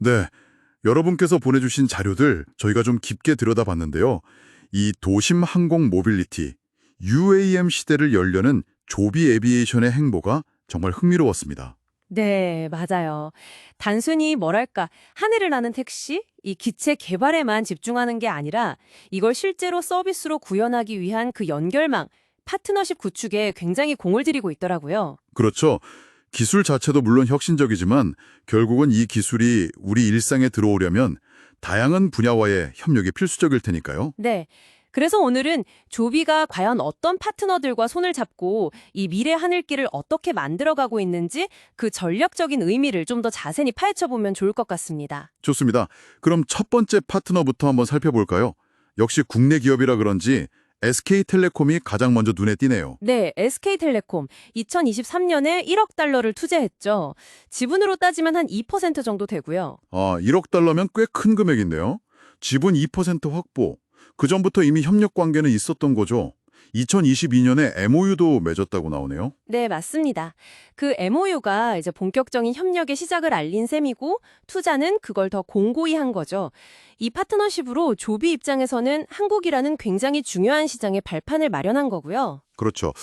네, 여러분께서 보내주신 자료들 저희가 좀 깊게 들여다봤는데요. 이 도심 항공 모빌리티, UAM 시대를 열려는 조비 에비에이션의 행보가 정말 흥미로웠습니다. 네, 맞아요. 단순히 뭐랄까, 하늘을 나는 택시? 이 기체 개발에만 집중하는 게 아니라 이걸 실제로 서비스로 구현하기 위한 그 연결망, 파트너십 구축에 굉장히 공을 들이고 있더라고요. 그렇죠. 기술 자체도 물론 혁신적이지만 결국은 이 기술이 우리 일상에 들어오려면 다양한 분야와의 협력이 필수적일 테니까요. 네. 그래서 오늘은 조비가 과연 어떤 파트너들과 손을 잡고 이 미래 하늘길을 어떻게 만들어가고 있는지 그 전략적인 의미를 좀 더 자세히 파헤쳐보면 좋을 것 같습니다. 좋습니다. 그럼 첫 번째 파트너부터 한번 살펴볼까요? 역시 국내 기업이라 그런지 SK텔레콤이 가장 먼저 눈에 띄네요. 네, SK텔레콤 2023년에 1억 달러를 투자했죠. 지분으로 따지면 한 2% 정도 되고요. 1억 달러면 꽤 큰 금액인데요. 지분 2% 확보. 그전부터 이미 협력 관계는 있었던 거죠. 2022년에 MOU도 맺었다고 나오네요. 네, 맞습니다. 그 MOU가 이제 본격적인 협력의 시작을 알린 셈이고 투자는 그걸 더 공고히 한 거죠. 이 파트너십으로 조비 입장에서는 한국이라는 굉장히 중요한 시장에 발판을 마련한 거고요. 그렇죠.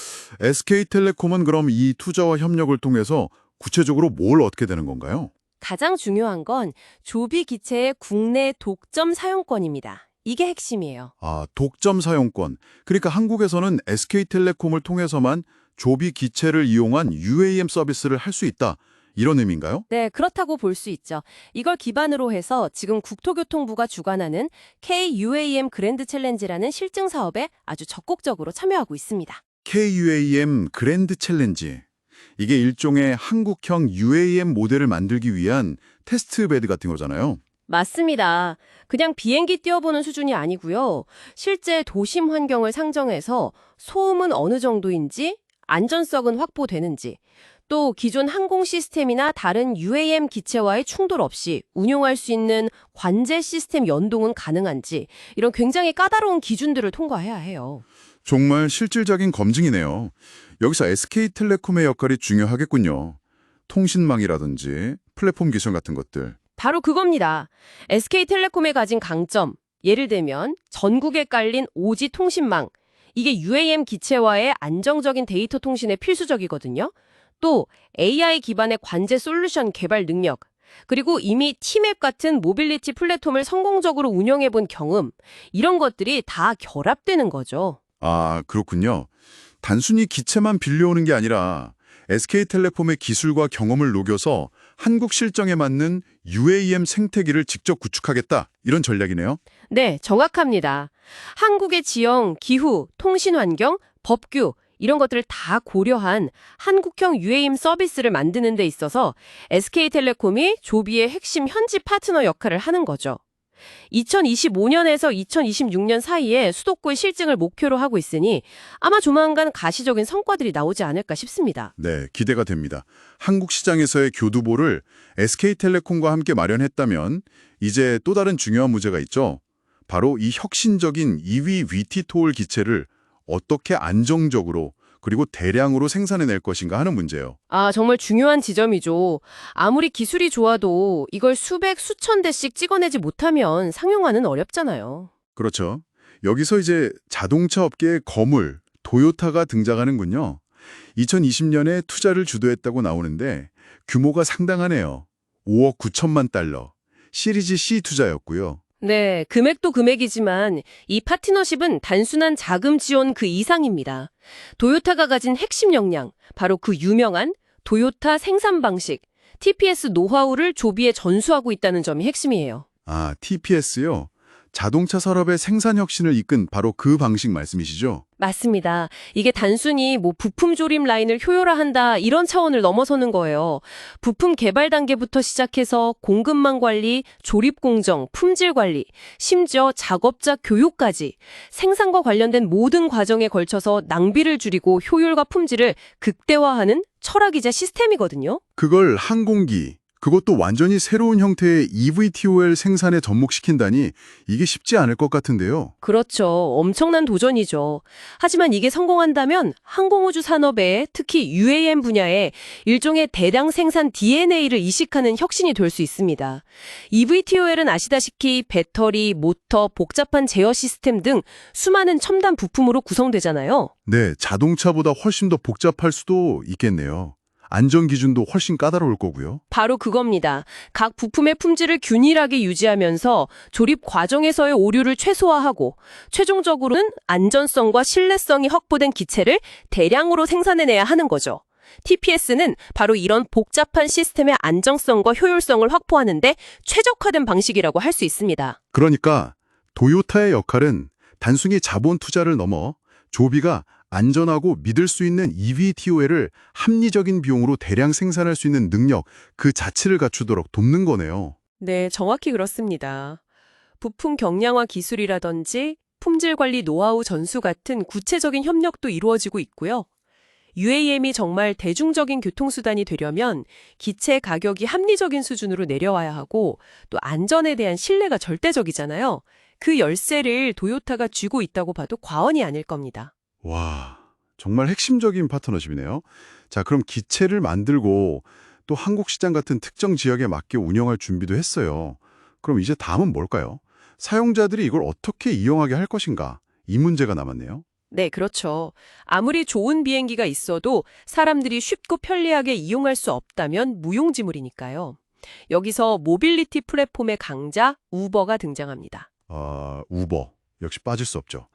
SK텔레콤은 그럼 이 투자와 협력을 통해서 구체적으로 뭘 얻게 되는 건가요? 가장 중요한 건 조비 기체의 국내 독점 사용권입니다. 이게 핵심이에요. 독점 사용권. 그러니까 한국에서는 SK텔레콤을 통해서만 조비 기체를 이용한 UAM 서비스를 할 수 있다. 이런 의미인가요? 네, 그렇다고 볼 수 있죠. 이걸 기반으로 해서 지금 국토교통부가 주관하는 KUAM 그랜드 챌린지라는 실증 사업에 아주 적극적으로 참여하고 있습니다. KUAM 그랜드 챌린지. 이게 일종의 한국형 UAM 모델을 만들기 위한 테스트 베드 같은 거잖아요. 맞습니다. 그냥 비행기 띄워보는 수준이 아니고요. 실제 도심 환경을 상정해서 소음은 어느 정도인지, 안전성은 확보되는지, 또 기존 항공 시스템이나 다른 UAM 기체와의 충돌 없이 운용할 수 있는 관제 시스템 연동은 가능한지 이런 굉장히 까다로운 기준들을 통과해야 해요. 정말 실질적인 검증이네요. 여기서 SK텔레콤의 역할이 중요하겠군요. 통신망이라든지 플랫폼 기술 같은 것들. 바로 그겁니다. SK텔레콤에 가진 강점, 예를 들면 전국에 깔린 5G 통신망, 이게 UAM 기체와의 안정적인 데이터 통신에 필수적이거든요. 또 AI 기반의 관제 솔루션 개발 능력, 그리고 이미 티맵 같은 모빌리티 플랫폼을 성공적으로 운영해본 경험, 이런 것들이 다 결합되는 거죠. 그렇군요. 단순히 기체만 빌려오는 게 아니라 SK텔레콤의 기술과 경험을 녹여서 한국 실정에 맞는 UAM 생태계를 직접 구축하겠다. 이런 전략이네요. 네, 정확합니다. 한국의 지형, 기후, 통신 환경, 법규, 이런 것들을 다 고려한 한국형 UAM 서비스를 만드는 데 있어서 SK텔레콤이 조비의 핵심 현지 파트너 역할을 하는 거죠. 2025년에서 2026년 사이에 수도권 실증을 목표로 하고 있으니 아마 조만간 가시적인 성과들이 나오지 않을까 싶습니다. 네, 기대가 됩니다. 한국 시장에서의 교두보를 SK텔레콤과 함께 마련했다면 이제 또 다른 중요한 문제가 있죠. 바로 이 혁신적인 EV VT톨 기체를 어떻게 안정적으로 그리고 대량으로 생산해낼 것인가 하는 문제예요. 정말 중요한 지점이죠. 아무리 기술이 좋아도 이걸 수백, 수천 대씩 찍어내지 못하면 상용화는 어렵잖아요. 그렇죠. 여기서 이제 자동차 업계의 거물, 도요타가 등장하는군요. 2020년에 투자를 주도했다고 나오는데 규모가 상당하네요. 5억 9천만 달러. 시리즈 C 투자였고요. 네, 금액도 금액이지만 이 파트너십은 단순한 자금 지원 그 이상입니다. 도요타가 가진 핵심 역량, 바로 그 유명한 도요타 생산 방식, TPS 노하우를 조비에 전수하고 있다는 점이 핵심이에요. TPS요. 자동차 산업의 생산 혁신을 이끈 바로 그 방식 말씀이시죠? 맞습니다. 이게 단순히 부품 조립 라인을 효율화한다 이런 차원을 넘어서는 거예요. 부품 개발 단계부터 시작해서 공급망 관리, 조립 공정, 품질 관리, 심지어 작업자 교육까지 생산과 관련된 모든 과정에 걸쳐서 낭비를 줄이고 효율과 품질을 극대화하는 철학이자 시스템이거든요. 그걸 항공기, 그것도 완전히 새로운 형태의 eVTOL 생산에 접목시킨다니 이게 쉽지 않을 것 같은데요. 그렇죠. 엄청난 도전이죠. 하지만 이게 성공한다면 항공우주 산업에 특히 UAM 분야에 일종의 대량 생산 DNA를 이식하는 혁신이 될 수 있습니다. eVTOL은 아시다시피 배터리, 모터, 복잡한 제어 시스템 등 수많은 첨단 부품으로 구성되잖아요. 네, 자동차보다 훨씬 더 복잡할 수도 있겠네요. 안전 기준도 훨씬 까다로울 거고요. 바로 그겁니다. 각 부품의 품질을 균일하게 유지하면서 조립 과정에서의 오류를 최소화하고 최종적으로는 안전성과 신뢰성이 확보된 기체를 대량으로 생산해내야 하는 거죠. TPS는 바로 이런 복잡한 시스템의 안정성과 효율성을 확보하는 데 최적화된 방식이라고 할 수 있습니다. 그러니까 도요타의 역할은 단순히 자본 투자를 넘어 조비가 안전하고 믿을 수 있는 eVTOL을 합리적인 비용으로 대량 생산할 수 있는 능력 그 자체를 갖추도록 돕는 거네요. 네, 정확히 그렇습니다. 부품 경량화 기술이라든지 품질 관리 노하우 전수 같은 구체적인 협력도 이루어지고 있고요. UAM이 정말 대중적인 교통수단이 되려면 기체 가격이 합리적인 수준으로 내려와야 하고 또 안전에 대한 신뢰가 절대적이잖아요. 그 열쇠를 도요타가 쥐고 있다고 봐도 과언이 아닐 겁니다. 와, 정말 핵심적인 파트너십이네요. 자, 그럼 기체를 만들고 또 한국 시장 같은 특정 지역에 맞게 운영할 준비도 했어요. 그럼 이제 다음은 뭘까요? 사용자들이 이걸 어떻게 이용하게 할 것인가? 이 문제가 남았네요. 네, 그렇죠. 아무리 좋은 비행기가 있어도 사람들이 쉽고 편리하게 이용할 수 없다면 무용지물이니까요. 여기서 모빌리티 플랫폼의 강자 우버가 등장합니다. 우버. 역시 빠질 수 없죠.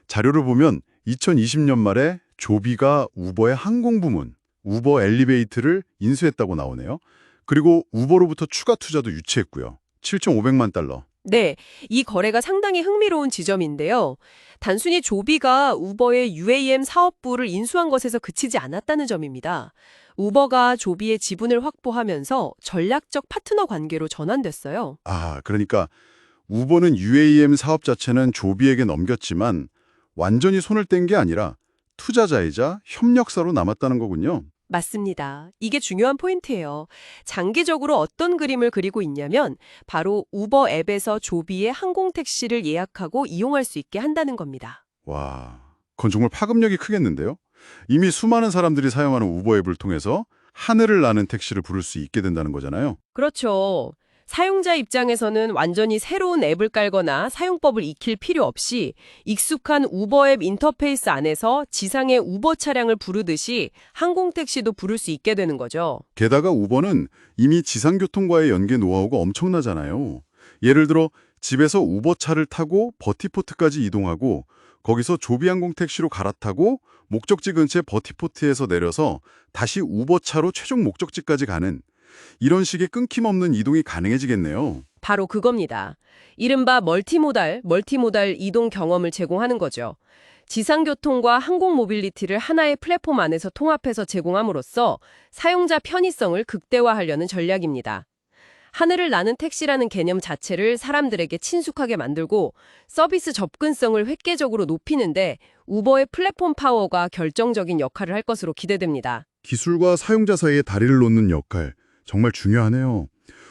자료를 보면 2020년 말에 조비가 우버의 항공 부문, 우버 엘리베이트를 인수했다고 나오네요. 그리고 우버로부터 추가 투자도 유치했고요. 7,500만 달러. 네, 이 거래가 상당히 흥미로운 지점인데요. 단순히 조비가 우버의 UAM 사업부를 인수한 것에서 그치지 않았다는 점입니다. 우버가 조비의 지분을 확보하면서 전략적 파트너 관계로 전환됐어요. 그러니까 우버는 UAM 사업 자체는 조비에게 넘겼지만 완전히 손을 뗀 게 아니라 투자자이자 협력사로 남았다는 거군요. 맞습니다. 이게 중요한 포인트예요. 장기적으로 어떤 그림을 그리고 있냐면 바로 우버 앱에서 조비의 항공택시를 예약하고 이용할 수 있게 한다는 겁니다. 와, 그건 정말 파급력이 크겠는데요? 이미 수많은 사람들이 사용하는 우버 앱을 통해서 하늘을 나는 택시를 부를 수 있게 된다는 거잖아요. 그렇죠. 사용자 입장에서는 완전히 새로운 앱을 깔거나 사용법을 익힐 필요 없이 익숙한 우버 앱 인터페이스 안에서 지상의 우버 차량을 부르듯이 항공택시도 부를 수 있게 되는 거죠. 게다가 우버는 이미 지상교통과의 연계 노하우가 엄청나잖아요. 예를 들어 집에서 우버차를 타고 버티포트까지 이동하고 거기서 조비항공 택시로 갈아타고 목적지 근처의 버티포트에서 내려서 다시 우버차로 최종 목적지까지 가는 이런 식의 끊김없는 이동이 가능해지겠네요. 바로 그겁니다. 이른바 멀티모달 이동 경험을 제공하는 거죠. 지상교통과 항공 모빌리티를 하나의 플랫폼 안에서 통합해서 제공함으로써 사용자 편의성을 극대화하려는 전략입니다. 하늘을 나는 택시라는 개념 자체를 사람들에게 친숙하게 만들고 서비스 접근성을 획기적으로 높이는데 우버의 플랫폼 파워가 결정적인 역할을 할 것으로 기대됩니다. 기술과 사용자 사이에 다리를 놓는 역할, 정말 중요하네요.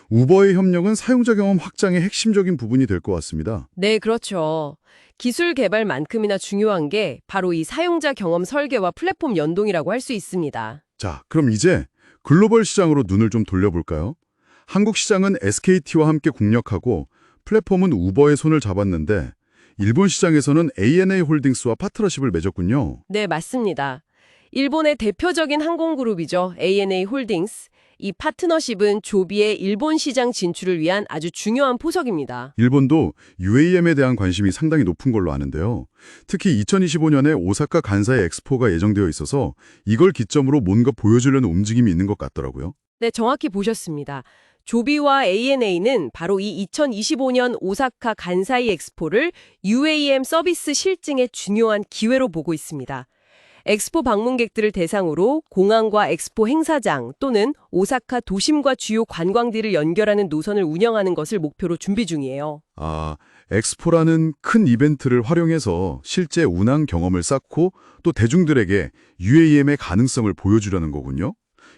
우버의 협력은 사용자 경험 확장의 핵심적인 부분이 될 것 같습니다. 네, 그렇죠. 기술 개발만큼이나 중요한 게 바로 이 사용자 경험 설계와 플랫폼 연동이라고 할 수 있습니다. 자, 그럼 이제 글로벌 시장으로 눈을 좀 돌려볼까요? 한국 시장은 SKT와 함께 공략하고 플랫폼은 우버의 손을 잡았는데 일본 시장에서는 ANA 홀딩스와 파트너십을 맺었군요. 네, 맞습니다. 일본의 대표적인 항공그룹이죠. ANA 홀딩스. 이 파트너십은 조비의 일본 시장 진출을 위한 아주 중요한 포석입니다. 일본도 UAM에 대한 관심이 상당히 높은 걸로 아는데요. 특히 2025년에 오사카 간사이 엑스포가 예정되어 있어서 이걸 기점으로 뭔가 보여주려는 움직임이 있는 것 같더라고요. 네, 정확히 보셨습니다. 조비와 ANA는 바로 이 2025년 오사카 간사이 엑스포를 UAM 서비스 실증의 중요한 기회로 보고 있습니다. 엑스포 방문객들을 대상으로 공항과 엑스포 행사장 또는 오사카 도심과 주요 관광지를 연결하는 노선을 운영하는 것을 목표로 준비 중이에요. 엑스포라는 큰 이벤트를 활용해서 실제 운항 경험을 쌓고 또 대중들에게 UAM의 가능성을 보여주려는 거군요.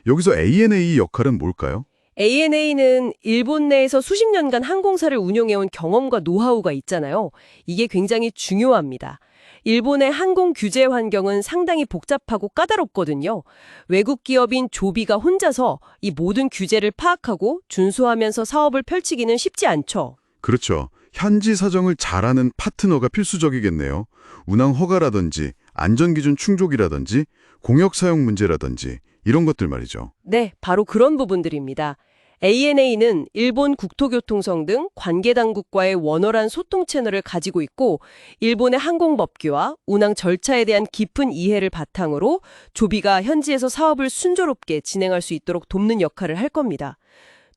여기서 ANA 역할은 뭘까요? ANA는 일본 내에서 수십 년간 항공사를 운영해온 경험과 노하우가 있잖아요. 이게 굉장히 중요합니다. 일본의 항공 규제 환경은 상당히 복잡하고 까다롭거든요. 외국 기업인 조비가 혼자서 이 모든 규제를 파악하고 준수하면서 사업을 펼치기는 쉽지 않죠. 그렇죠. 현지 사정을 잘 아는 파트너가 필수적이겠네요. 운항 허가라든지 안전기준 충족이라든지 공역 사용 문제라든지 이런 것들 말이죠. 네, 바로 그런 부분들입니다. ANA는 일본 국토교통성 등 관계 당국과의 원활한 소통 채널을 가지고 있고 일본의 항공법규와 운항 절차에 대한 깊은 이해를 바탕으로 조비가 현지에서 사업을 순조롭게 진행할 수 있도록 돕는 역할을 할 겁니다.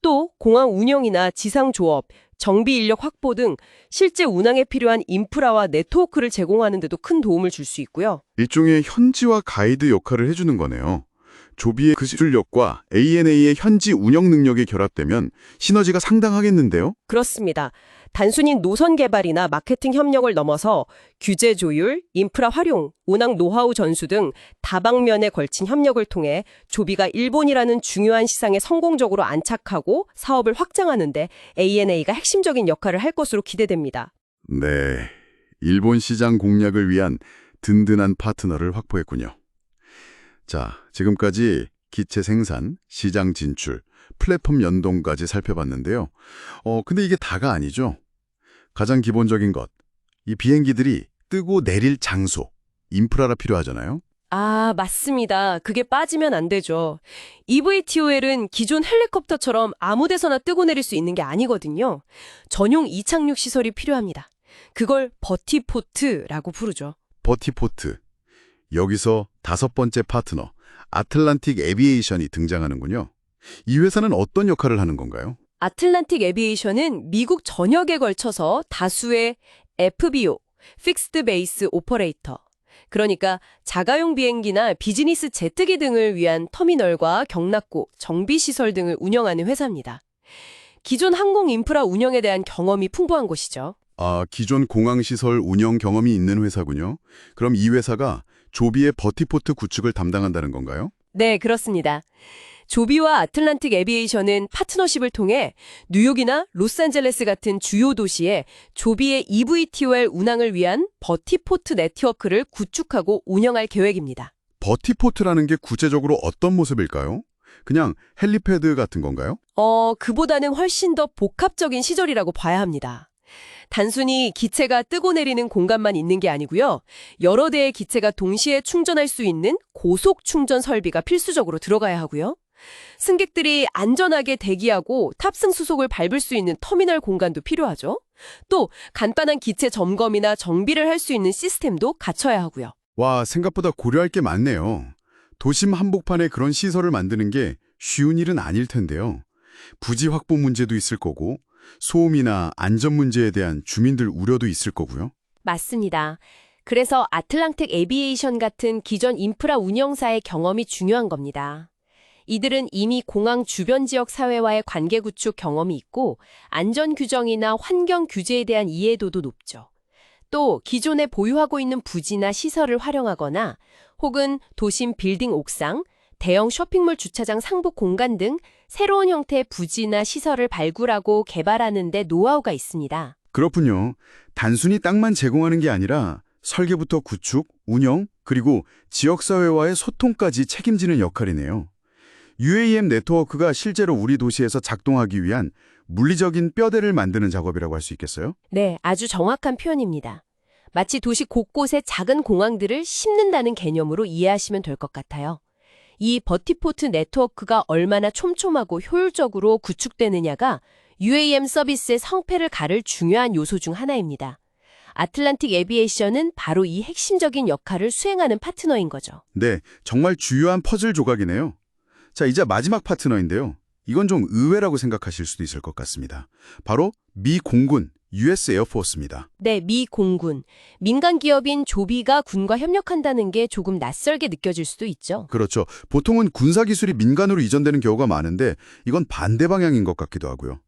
또 공항 운영이나 지상 조업, 정비 인력 확보 등 실제 운항에 필요한 인프라와 네트워크를 제공하는 데도 큰 도움을 줄 수 있고요. 일종의 현지화 가이드 역할을 해주는 거네요. 조비의 기술력과 ANA의 현지 운영 능력이 결합되면 시너지가 상당하겠는데요? 그렇습니다. 단순히 노선 개발이나 마케팅 협력을 넘어서 규제 조율, 인프라 활용, 운항 노하우 전수 등 다방면에 걸친 협력을 통해 조비가 일본이라는 중요한 시장에 성공적으로 안착하고 사업을 확장하는 데 ANA가 핵심적인 역할을 할 것으로 기대됩니다. 네, 일본 시장 공략을 위한 든든한 파트너를 확보했군요. 자, 지금까지 기체 생산, 시장 진출, 플랫폼 연동까지 살펴봤는데요. 근데 이게 다가 아니죠. 가장 기본적인 것, 이 비행기들이 뜨고 내릴 장소, 인프라가 필요하잖아요. 아, 맞습니다. 그게 빠지면 안 되죠. eVTOL은 기존 헬리콥터처럼 아무 데서나 뜨고 내릴 수 있는 게 아니거든요. 전용 이착륙 시설이 필요합니다. 그걸 버티포트라고 부르죠. 버티포트. 여기서 다섯 번째 파트너, 아틀란틱 에비에이션이 등장하는군요. 이 회사는 어떤 역할을 하는 건가요? 아틀란틱 에비에이션은 미국 전역에 걸쳐서 다수의 FBO, Fixed Base Operator, 그러니까 자가용 비행기나 비즈니스 제트기 등을 위한 터미널과 경납고, 정비시설 등을 운영하는 회사입니다. 기존 항공 인프라 운영에 대한 경험이 풍부한 곳이죠. 아, 기존 공항시설 운영 경험이 있는 회사군요. 그럼 이 회사가 조비의 버티포트 구축을 담당한다는 건가요? 네, 그렇습니다. 조비와 아틀란틱 에비에이션은 파트너십을 통해 뉴욕이나 로스앤젤레스 같은 주요 도시에 조비의 eVTOL 운항을 위한 버티포트 네트워크를 구축하고 운영할 계획입니다. 버티포트라는 게 구체적으로 어떤 모습일까요? 그냥 헬리패드 같은 건가요? 그보다는 훨씬 더 복합적인 시설이라고 봐야 합니다. 단순히 기체가 뜨고 내리는 공간만 있는 게 아니고요. 여러 대의 기체가 동시에 충전할 수 있는 고속 충전 설비가 필수적으로 들어가야 하고요. 승객들이 안전하게 대기하고 탑승 수속을 밟을 수 있는 터미널 공간도 필요하죠. 또 간단한 기체 점검이나 정비를 할 수 있는 시스템도 갖춰야 하고요. 와, 생각보다 고려할 게 많네요. 도심 한복판에 그런 시설을 만드는 게 쉬운 일은 아닐 텐데요. 부지 확보 문제도 있을 거고 소음이나 안전 문제에 대한 주민들 우려도 있을 거고요. 맞습니다. 그래서 아틀란틱 에비에이션 같은 기존 인프라 운영사의 경험이 중요한 겁니다. 이들은 이미 공항 주변 지역 사회와의 관계 구축 경험이 있고 안전 규정이나 환경 규제에 대한 이해도도 높죠. 또 기존에 보유하고 있는 부지나 시설을 활용하거나 혹은 도심 빌딩 옥상, 대형 쇼핑몰 주차장 상부 공간 등 새로운 형태의 부지나 시설을 발굴하고 개발하는 데 노하우가 있습니다. 그렇군요. 단순히 땅만 제공하는 게 아니라 설계부터 구축, 운영, 그리고 지역사회와의 소통까지 책임지는 역할이네요. UAM 네트워크가 실제로 우리 도시에서 작동하기 위한 물리적인 뼈대를 만드는 작업이라고 할 수 있겠어요? 네, 아주 정확한 표현입니다. 마치 도시 곳곳에 작은 공항들을 심는다는 개념으로 이해하시면 될 것 같아요. 이 버티포트 네트워크가 얼마나 촘촘하고 효율적으로 구축되느냐가 UAM 서비스의 성패를 가를 중요한 요소 중 하나입니다. 아틀란틱 에비에이션은 바로 이 핵심적인 역할을 수행하는 파트너인 거죠. 네, 정말 주요한 퍼즐 조각이네요. 자, 이제 마지막 파트너인데요. 이건 좀 의외라고 생각하실 수도 있을 것 같습니다. 바로 미 공군, US 에어포스입니다. 네, 미 공군. 민간 기업인 조비가 군과 협력한다는 게 조금 낯설게 느껴질 수도 있죠. 그렇죠. 보통은 군사기술이 민간으로 이전되는 경우가 많은데 이건 반대 방향인 것 같기도 하고요.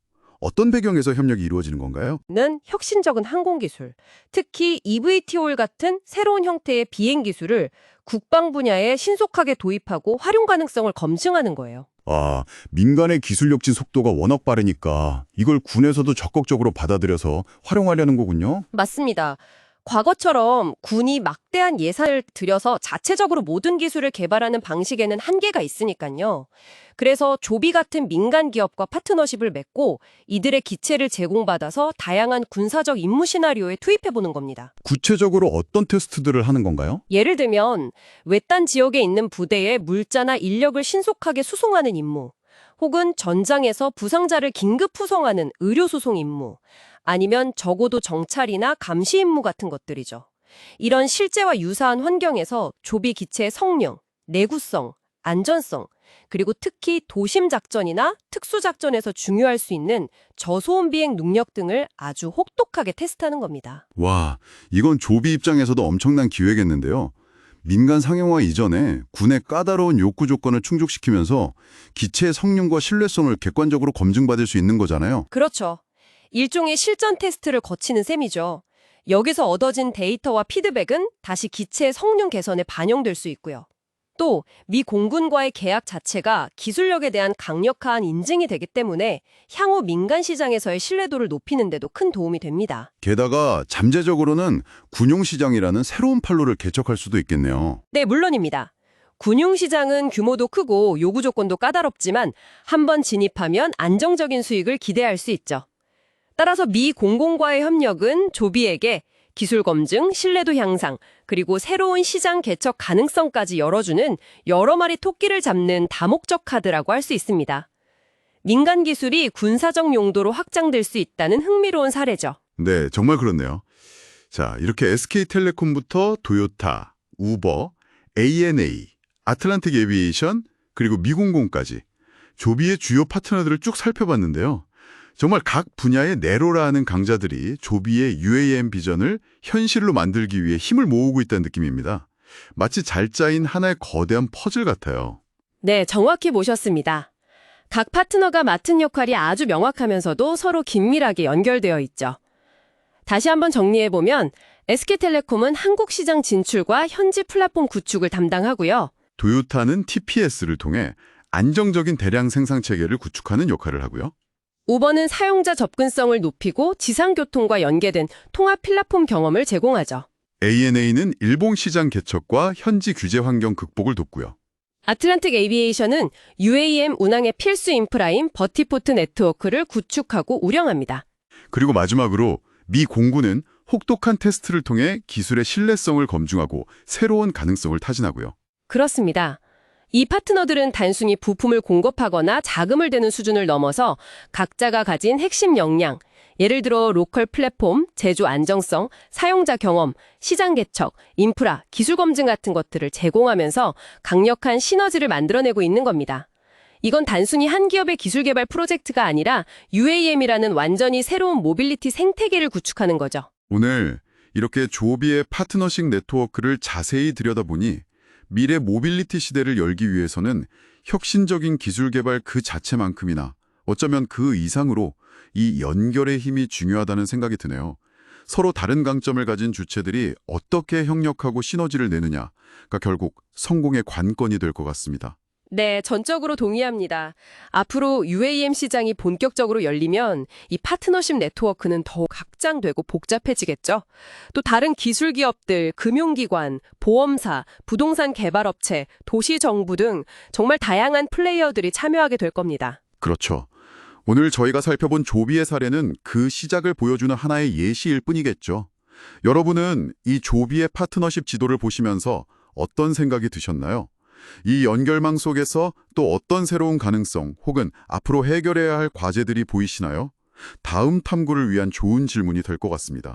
어떤 배경에서 협력이 이루어지는 건가요? 는 혁신적인 항공기술, 특히 eVTOL 같은 새로운 형태의 비행 기술을 국방 분야에 신속하게 도입하고 활용 가능성을 검증하는 거예요. 아, 민간의 기술 혁신 속도가 워낙 빠르니까 이걸 군에서도 적극적으로 받아들여서 활용하려는 거군요. 맞습니다. 과거처럼 군이 막대한 예산을 들여서 자체적으로 모든 기술을 개발하는 방식에는 한계가 있으니까요. 그래서 조비 같은 민간 기업과 파트너십을 맺고 이들의 기체를 제공받아서 다양한 군사적 임무 시나리오에 투입해보는 겁니다. 구체적으로 어떤 테스트들을 하는 건가요? 예를 들면 외딴 지역에 있는 부대에 물자나 인력을 신속하게 수송하는 임무, 혹은 전장에서 부상자를 긴급 후송하는 의료수송 임무, 아니면 적어도 정찰이나 감시 임무 같은 것들이죠. 이런 실제와 유사한 환경에서 조비 기체의 성능, 내구성, 안전성, 그리고 특히 도심 작전이나 특수 작전에서 중요할 수 있는 저소음 비행 능력 등을 아주 혹독하게 테스트하는 겁니다. 와, 이건 조비 입장에서도 엄청난 기회겠는데요. 민간 상용화 이전에 군의 까다로운 욕구 조건을 충족시키면서 기체의 성능과 신뢰성을 객관적으로 검증받을 수 있는 거잖아요. 그렇죠. 일종의 실전 테스트를 거치는 셈이죠. 여기서 얻어진 데이터와 피드백은 다시 기체의 성능 개선에 반영될 수 있고요. 또 미 공군과의 계약 자체가 기술력에 대한 강력한 인증이 되기 때문에 향후 민간 시장에서의 신뢰도를 높이는 데도 큰 도움이 됩니다. 게다가 잠재적으로는 군용 시장이라는 새로운 판로를 개척할 수도 있겠네요. 네, 물론입니다. 군용 시장은 규모도 크고 요구 조건도 까다롭지만 한번 진입하면 안정적인 수익을 기대할 수 있죠. 따라서 미 공공과의 협력은 조비에게 기술 검증, 신뢰도 향상, 그리고 새로운 시장 개척 가능성까지 열어주는 여러 마리 토끼를 잡는 다목적 카드라고 할 수 있습니다. 민간 기술이 군사적 용도로 확장될 수 있다는 흥미로운 사례죠. 네, 정말 그렇네요. 자, 이렇게 SK텔레콤부터 도요타, 우버, ANA, 아틀란틱 에비에이션, 그리고 미공공까지 조비의 주요 파트너들을 쭉 살펴봤는데요. 정말 각 분야의 네로라 하는 강자들이 조비의 UAM 비전을 현실로 만들기 위해 힘을 모으고 있다는 느낌입니다. 마치 잘 짜인 하나의 거대한 퍼즐 같아요. 네, 정확히 보셨습니다. 각 파트너가 맡은 역할이 아주 명확하면서도 서로 긴밀하게 연결되어 있죠. 다시 한번 정리해보면 SK텔레콤은 한국 시장 진출과 현지 플랫폼 구축을 담당하고요. 도요타는 TPS를 통해 안정적인 대량 생산 체계를 구축하는 역할을 하고요. 우버는 사용자 접근성을 높이고 지상교통과 연계된 통합 플랫폼 경험을 제공하죠. ANA는 일본 시장 개척과 현지 규제 환경 극복을 돕고요. 아틀란틱 에비에이션은 UAM 운항의 필수 인프라인 버티포트 네트워크를 구축하고 운영합니다. 그리고 마지막으로 미 공군은 혹독한 테스트를 통해 기술의 신뢰성을 검증하고 새로운 가능성을 타진하고요. 그렇습니다. 이 파트너들은 단순히 부품을 공급하거나 자금을 대는 수준을 넘어서 각자가 가진 핵심 역량, 예를 들어 로컬 플랫폼, 제조 안정성, 사용자 경험, 시장 개척, 인프라, 기술 검증 같은 것들을 제공하면서 강력한 시너지를 만들어내고 있는 겁니다. 이건 단순히 한 기업의 기술 개발 프로젝트가 아니라 UAM이라는 완전히 새로운 모빌리티 생태계를 구축하는 거죠. 오늘 이렇게 조비의 파트너십 네트워크를 자세히 들여다보니 미래 모빌리티 시대를 열기 위해서는 혁신적인 기술 개발 그 자체만큼이나 어쩌면 그 이상으로 이 연결의 힘이 중요하다는 생각이 드네요. 서로 다른 강점을 가진 주체들이 어떻게 협력하고 시너지를 내느냐가 결국 성공의 관건이 될 것 같습니다. 네, 전적으로 동의합니다. 앞으로 UAM 시장이 본격적으로 열리면 이 파트너십 네트워크는 더욱 확장되고 복잡해지겠죠. 또 다른 기술 기업들, 금융기관, 보험사, 부동산 개발업체, 도시정부 등 정말 다양한 플레이어들이 참여하게 될 겁니다. 그렇죠. 오늘 저희가 살펴본 조비의 사례는 그 시작을 보여주는 하나의 예시일 뿐이겠죠. 여러분은 이 조비의 파트너십 지도를 보시면서 어떤 생각이 드셨나요? 이 연결망 속에서 또 어떤 새로운 가능성 혹은 앞으로 해결해야 할 과제들이 보이시나요? 다음 탐구를 위한 좋은 질문이 될 것 같습니다.